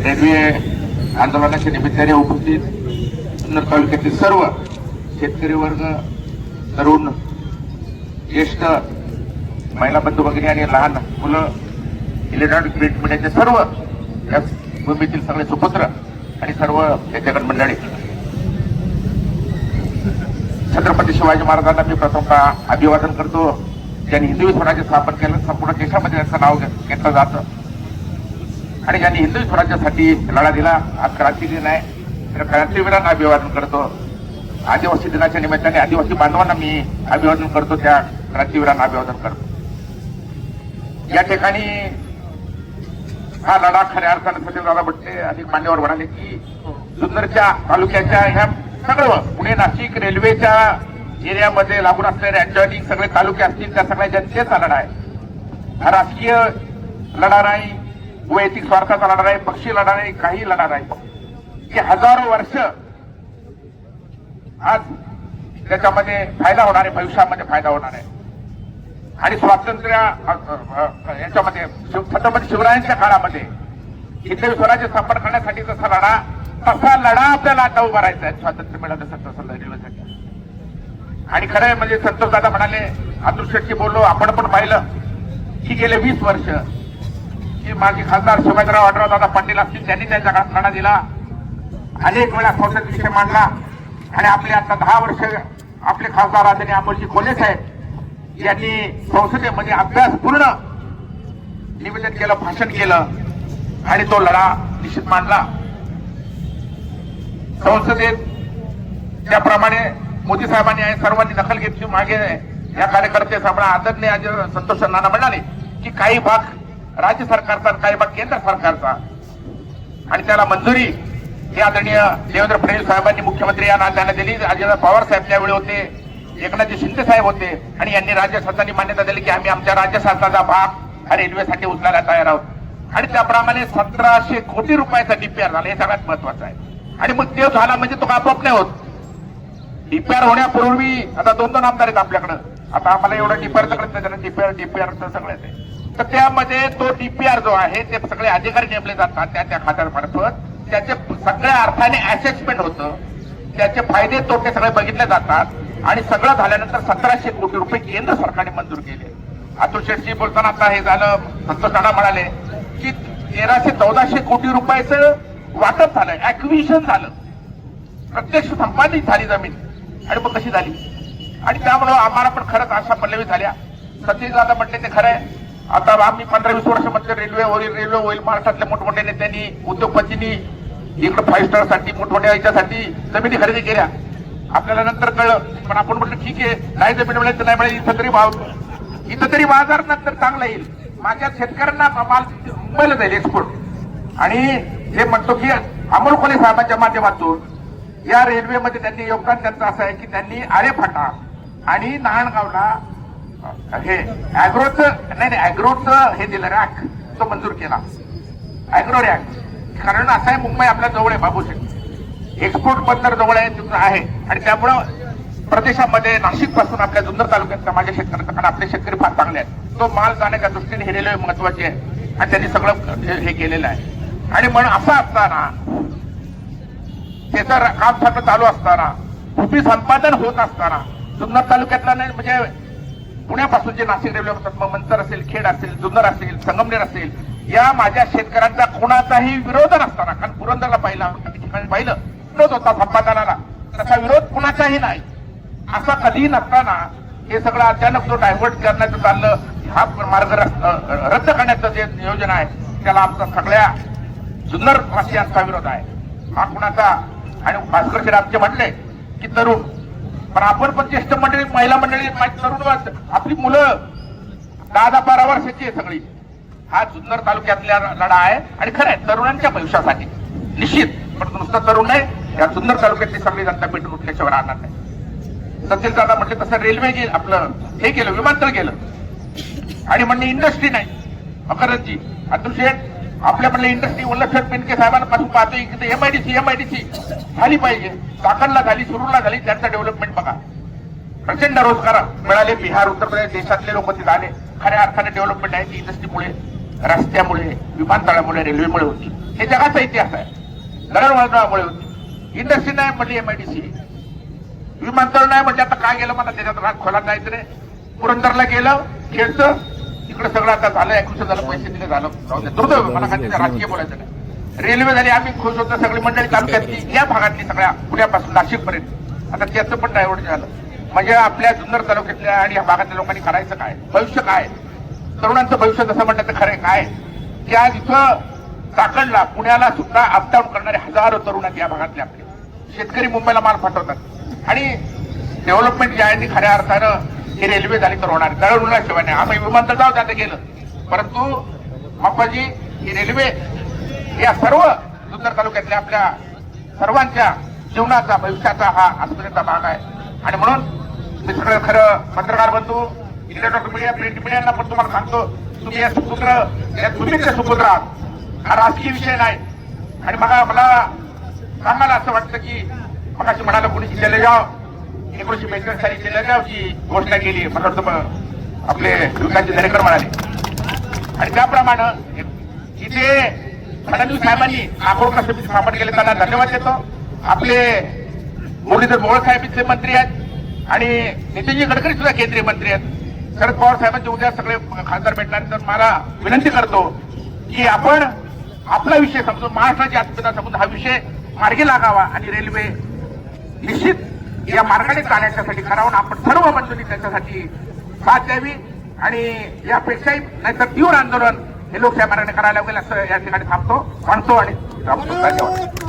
Railway आंदोलनाच्या निमित्ताने उपस्थित जुन्नर तालुक्यातील सर्व शेतकरी वर्ग, तरुण, ज्येष्ठ, महिला बंधू भगिनी आणि लहान मुलं, इलेक्ट्रॉनिक प्रिंट मीडियाचे सर्व या भूमीतील सगळे सुपुत्र आणि सर्व नेतेगण मंडळी, छत्रपती शिवाजी महाराजांना मी प्रथमतः अभिवादन करतो. ज्यांनी हिंदवी स्वराज्य स्थापन केलं, संपूर्ण देशामध्ये त्याचं नाव घेतलं जातं आणि ज्यांनी हिंदवी स्वराज्यासाठी लढा दिला. आज क्रांती दिन आहे, तर क्रांतीवीरांना अभिवादन करतो. आदिवासी दिनाच्या निमित्ताने आदिवासी बांधवांना मी अभिवादन करतो, त्या क्रांतीवीरांना अभिवादन करतो. या ठिकाणी हा लढा खऱ्या अर्थाने सचिनदादा भट्टे अधिक मान्यवर म्हणाले की जुन्नरच्या तालुक्याच्या ह्या सगळं पुणे नाशिक रेल्वेच्या एरियामध्ये लागून असलेले ऍडजॉइनिंग सगळे तालुके असतील त्या सगळ्या जनतेचा लढा आहे. हा राजकीय लढा नाही, वैयक्तिक स्वार्थाचा लढा नाही, पक्षी लढा नाही, काही लढा नाही. की हजारो वर्ष आज त्याच्यामध्ये फायदा होणार आहे, भविष्यामध्ये फायदा होणार आहे. आणि स्वातंत्र्य याच्यामध्ये छत्रपती शिवरायांच्या काळामध्ये हिंदवी स्वराज्य स्थापन करण्यासाठी जसा लढा, तसा लढा आपल्याला आता उभारायचा आहे स्वातंत्र्य मिळाल्यासाठी, तसं लढण्यासाठी. आणि खरं आहे म्हणजे संतोषदादा म्हणाले, अतुल शेट्टी बोललो, आपण पण पाहिलं की गेले 20 वर्ष की माजी खासदार शिवाजीराव आढळराव दादा पाटील असतील, त्यांनी त्यांच्या काळात लढा दिला, अनेक वेळा संसद विषय मांडला. आणि आपले आता 10 वर्ष आपले खासदार आदरणीय अमोलजी कोल्हे साहेब यांनी संसदेमध्ये अभ्यासपूर्ण निवेदन केलं, भाषण केलं आणि तो लढा निश्चित मांडला संसदेत. त्याप्रमाणे मोदी साहेबांनी सर्वांनी दखल घेतली. मागे या कार्यकर्ते साहेबांना आदरणीय संतोष नाना म्हणाले की काही भाग राज्य सरकारचा, काही भाग केंद्र सरकारचा, आणि त्याला मंजुरी ही आदरणीय देवेंद्र फडणवीस साहेबांनी मुख्यमंत्री या नात्याने दिली. अजितदादा पवार साहेब त्यावेळी होते, एकनाथजी शिंदे साहेब होते आणि यांनी राज्य शासनाने मान्यता दिली की आम्ही आमच्या राज्य शासनाचा भाग हा रेल्वेसाठी उचलायला तयार आहोत. आणि त्याप्रमाणे 1700 कोटी रुपयाचा डीपीआर झाला, हे सगळ्यात महत्वाचं आहे. आणि मग ते झाला म्हणजे तो आपोआप नाही होत. डीपीआर होण्यापूर्वी आता 2 आमदार आहेत आपल्याकडं. आता आम्हाला एवढं डीपीआरचं कळत नाही, डीपीआरचं सगळं आहे. तर त्यामध्ये तो डीपीआर जो आहे ते सगळे अधिकारी नेमले जातात त्या खात्यामार्फत. त्याचे सगळ्या अर्थाने असेसमेंट होतं, त्याचे फायदे तोटे सगळे बघितले जातात. आणि सगळं झाल्यानंतर 1700 कोटी रुपये केंद्र सरकारने मंजूर केले. अतुल शेट्टी बोलताना आता हे झालं, संतोष नाना म्हणाले की 1300-1400 कोटी रुपयाचं वाटप झालं, ऍक्विजिशन झालं, प्रत्यक्ष संपादित झाली जमीन. आणि मग कशी झाली? आणि त्यामुळे आम्हाला पण खरंच आशा पल्लवी झाल्या. सचिनदादा म्हटले ते खरं आहे. आता आम्ही 15-20 वर्ष म्हणजे रेल्वे होईल महाराष्ट्रातल्या मोठमोठ्या नेत्यांनी, उद्योगपतींनी इकडे 5 स्टारसाठी मोठमोठ्या याच्यासाठी जमिनी खरेदी केल्या. आपल्याला नंतर कळलं, पण आपण म्हटलं ठीक आहे, नाही जमीन मिळेल तर नाही मिळेल, इथं तरी बाजार नंतर चांगला येईल, माझ्या शेतकऱ्यांना माल मुंबईला जाईल एक्सपोर्ट. आणि हे म्हणतो की अमोल कोल्हे साहेबांच्या माध्यमातून या रेल्वेमध्ये त्यांनी योगदान त्यांचं असं आहे की त्यांनी आरेफाटा आणि नारायणगावला हे अॅग्रोचं हे दिलं, रॅक तो मंजूर केला, अॅग्रो रॅक. कारण असं आहे, मुंबई आपल्या जवळ आहे, बाबूशेठ एक्सपोर्ट बंदर जवळ आहे. आणि त्यामुळं प्रदेशामध्ये नाशिक पासून आपल्या जुन्नर तालुक्यात माझ्या शेतकऱ्यांचा, कारण आपले शेतकरी फार चांगले आहेत, तो माल जाण्याच्या दृष्टीने हे रेल्वे महत्वाची आहे आणि त्यांनी सगळं हे केलेलं आहे. आणि म्हणून असं असताना त्याचं काम सगळं चालू असताना, भूमी संपादन होत असताना जुन्नर तालुक्यातला नाही म्हणजे पुण्यापासून जे नाशिक रेल्वे होतात, मग मंचर असेल, खेड असेल, जुन्नर असेल, संगमनेर असेल, या माझ्या शेतकऱ्यांचा कोणाचाही विरोध नसताना, कारण पुरंदरला पाहिलं विरोध होता संपादनाला, तसा विरोध कुणाचाही नाही. असा कधीही नसताना हे सगळं अचानक जो डायव्हर्ट करण्याचं चाललं, हा मार्ग रद्द करण्याचं जे नियोजन आहे त्याला आमचा सगळ्या जुन्नर वासियांचा विरोध आहे. हा कुणाचा, आणि भास्कर श्रीरामचे म्हटले की तरुण, पण आपण पण ज्येष्ठ मंडळी, महिला मंडळी, तरुण, आपली मुलं 10-12 वर्षाची आहे सगळी. हा जुन्नर तालुक्यातला लढा आहे आणि खरं आहे तरुणांच्या भविष्यासाठी निश्चित. पण नुसतं तरुण नाही, या जुन्नर तालुक्यातली सगळी जनता पेटून उठल्याशिवाय राहणार नाही. सचिनदादा म्हटले तसं रेल्वे गेलं, आपलं हे केलं, विमानतळ गेलं, आणि म्हणणे इंडस्ट्री नाही. अकरजी अतुल शेठ आपल्या म्हणले इंडस्ट्री वल्लभशेठ पिनके साहेबांपासून पाहतोय की एमआयडीसी झाली पाहिजे, चाकणला झाली, सुरूरला झाली, त्यांचं डेव्हलपमेंट बघा. प्रचंड रोजगार मिळाले. बिहार, उत्तर प्रदेश देशातले लोक तिथे आले. खऱ्या अर्थाने डेव्हलपमेंट आहे ती इंडस्ट्रीमुळे. रस्त्यामुळे, विमानतळामुळे, रेल्वेमुळे होती. हे जगाचा इतिहास आहे. दळणवळणामुळे होती. इंडस्ट्री नाही म्हटली MIDC, विमानतळ नाही म्हणजे आता काय गेलं मला त्याच्यात राग खोला जायचं नाही. पुरंदरला गेलं खेळचं, तिकडे सगळं आता झालं, ऍक्विशन झालं, पैसे दिले, झालं. दुर्दैव, मला काय राजकीय बोलायचं नाही. रेल्वे झाली, आम्ही खुश होतो, सगळी मंडळी तालुक्यातली या भागातली सगळ्या पुण्यापासून नाशिक पर्यंत. आता त्याचं पण डायव्हर्ट झालं. म्हणजे आपल्या जुन्नर तालुक्यातल्या आणि या भागातल्या लोकांनी करायचं काय, भविष्य काय, तरुणांचं भविष्य जसं म्हणतात ते खरं काय, की आज इथं चाकणला, पुण्याला सुद्धा अपडाऊन करणारे हजारो तरुण आहेत या भागातले. आपले शेतकरी मुंबईला माल पाठवतात आणि डेव्हलपमेंट जे आहे ती खऱ्या अर्थानं ही रेल्वे झाली तर होणार. दळणवळणाशिवाय नाही. आम्ही विमानतळ जाऊ आता गेलं, परंतु बाप्पाजी ही रेल्वे या सर्व जुन्नर तालुक्यातल्या आपल्या सर्वांच्या जीवनाचा, भविष्याचा हा आजपर्यंतचा भाग आहे. आणि म्हणून मी सगळं खरं पत्रकार बंधू, इलेक्ट्रॉनिक मीडिया, प्रिंट मीडियाला पण तुम्हाला सांगतो, तुम्ही या सुपुत्र, या तुम्हीच सुपुत्र आहात. हा राजकीय विषय नाही. आणि मला सांगायला असं वाटतं की मगाशी म्हणाला कोणी जलेगाव 1945 साली जलेगावची घोषणा केली, मला वाटतं आपले विकासजी दरेकर म्हणाले. आणि त्याप्रमाणे इथे फडणवीस साहेबांनी नागोरकर समिती स्थापन केले, त्यांना धन्यवाद देतो. आपले मुरलीधर मोहोळ साहेब इथले मंत्री आहेत आणि नितीनजी गडकरी सुद्धा केंद्रीय मंत्री आहेत. शरद पवार साहेबांचे उद्या सगळे खासदार भेटणार. तर मला विनंती करतो की आपण आपला विषय समजून, महाराष्ट्राची अस्मिता समजून हा विषय मार्गी लागावा आणि रेल्वे निश्चित या मार्गाने चालण्यासाठी करावं. आपण सर्व बंधूंनी त्याच्यासाठी साथ द्यावी आणि यापेक्षाही नाहीतर तीव्र आंदोलन हे लोकशाही मार्गाने करायला लागेल असं या ठिकाणी थांबतो, म्हणतो आणि धन्यवाद.